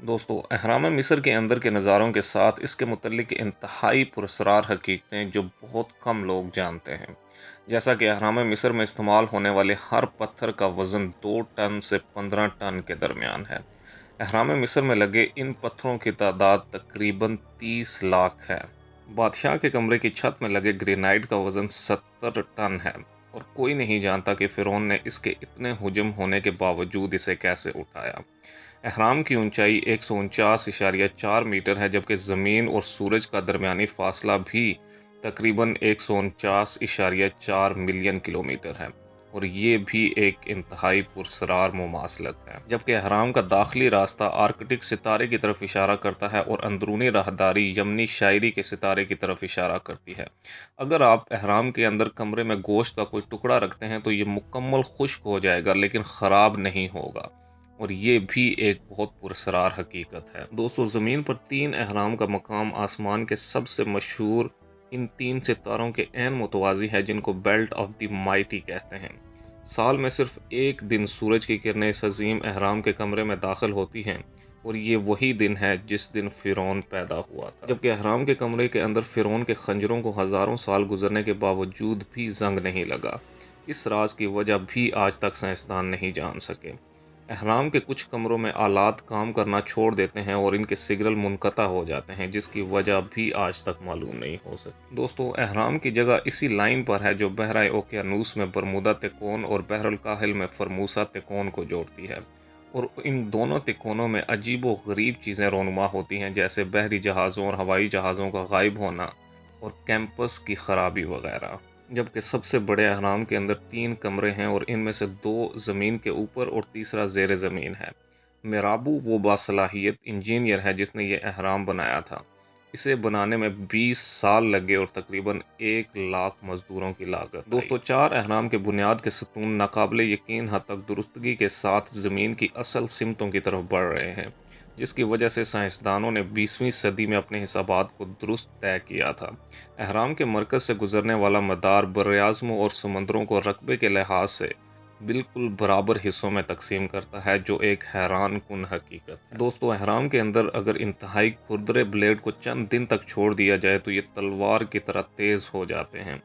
दोस्तों, अहराम मिस्र के अंदर के नज़ारों के साथ इसके मुतल्लिक इंतहाई पुरस्रार हकीकतें जो बहुत कम लोग जानते हैं। जैसा कि अहराम मिस्र में इस्तेमाल होने वाले हर पत्थर का वज़न 2 टन से 15 टन के दरमियान है। अहराम मिस्र में लगे इन पत्थरों की तादाद तकरीबन 30 लाख है। बादशाह के कमरे की छत में लगे ग्रेनाइट का वज़न 70 टन है और कोई नहीं जानता कि फ़िरौन ने इसके इतने हुजम होने के बावजूद इसे कैसे उठाया। एहराम की ऊंचाई 149.4 मीटर है, जबकि ज़मीन और सूरज का दरमियानी फासला भी तकरीबन 149.4 मिलियन किलोमीटर है और ये भी एक इंतहाई पुरसरार मुमासलत है। जबकि एहराम का दाखिली रास्ता आर्कटिक सितारे की तरफ इशारा करता है और अंदरूनी राहदारी यमनी शायरी के सितारे की तरफ इशारा करती है। अगर आप एहराम के अंदर कमरे में गोश्त का कोई टुकड़ा रखते हैं तो ये मुकम्मल खुश्क हो जाएगा लेकिन ख़राब नहीं होगा और ये भी एक बहुत पुरसरार हकीकत है। दोस्तों, ज़मीन पर 3 अहराम का मकाम आसमान के सबसे मशहूर इन 3 सितारों के ऐन मुतवाज़ी है, जिनको बेल्ट ऑफ द माइटी कहते हैं। साल में सिर्फ एक दिन सूरज की किरणें इस अजीम अहराम के कमरे में दाखिल होती हैं और ये वही दिन है जिस दिन फ़िरौन पैदा हुआ था। जबकि अहराम के कमरे के अंदर फ़िरौन के खंजरों को हज़ारों साल गुजरने के बावजूद भी जंग नहीं लगा। इस राज की वजह भी आज तक साइंसदान नहीं जान सके। एहराम के कुछ कमरों में आलात काम करना छोड़ देते हैं और इनके सिग्नल मुनक़ता हो जाते हैं, जिसकी वजह भी आज तक मालूम नहीं हो सकी। दोस्तों, एहराम की जगह इसी लाइन पर है जो बहरा ओकियानूस में बरमुदा तिकोन और बहरुल काहिल में फरमूसा तिकोन को जोड़ती है और इन दोनों तिकोनों में अजीब व गरीब चीज़ें रोनुमा होती हैं, जैसे बहरी जहाज़ों और हवाई जहाज़ों का गायब होना और कैंपस की खराबी वगैरह। जबकि सबसे बड़े अहराम के अंदर 3 कमरे हैं और इनमें से 2 ज़मीन के ऊपर और तीसरा ज़ेर ज़मीन है। मेराबू वो बासलाहियत इंजीनियर है जिसने ये अहराम बनाया था। इसे बनाने में 20 साल लगे और तकरीबन 1 लाख मजदूरों की लागत आई। दोस्तों, 4 अहराम के बुनियाद के सतून नाकाबिले यकीन हद तक दुरुस्तगी के साथ ज़मीन की असल सिमतों की तरफ बढ़ रहे हैं, जिसकी वजह से साइंसदानों ने 20वीं सदी में अपने हिसाबात को दुरुस्त तय किया था। अहराम के मरकज़ से गुजरने वाला मदार बर्राज़मों और समंदरों को रकबे के लिहाज से बिल्कुल बराबर हिस्सों में तकसीम करता है, जो एक हैरान कुन हकीकत है। दोस्तों, अहराम के अंदर अगर इंतहाई खुरदरे ब्लेड को चंद दिन तक छोड़ दिया जाए तो ये तलवार की तरह तेज़ हो जाते हैं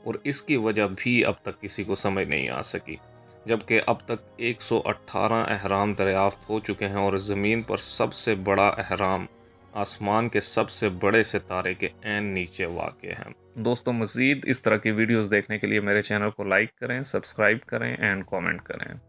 और इसकी वजह भी अब तक किसी को समझ नहीं आ सकी। जबकि अब तक 118 अहराम दरियाफ्त हो चुके हैं और ज़मीन पर सबसे बड़ा अहराम आसमान के सबसे बड़े सितारे के ऐन नीचे वाक़ है। दोस्तों, मज़ीद इस तरह की वीडियोज़ देखने के लिए मेरे चैनल को लाइक करें, सब्सक्राइब करें एंड कमेंट करें।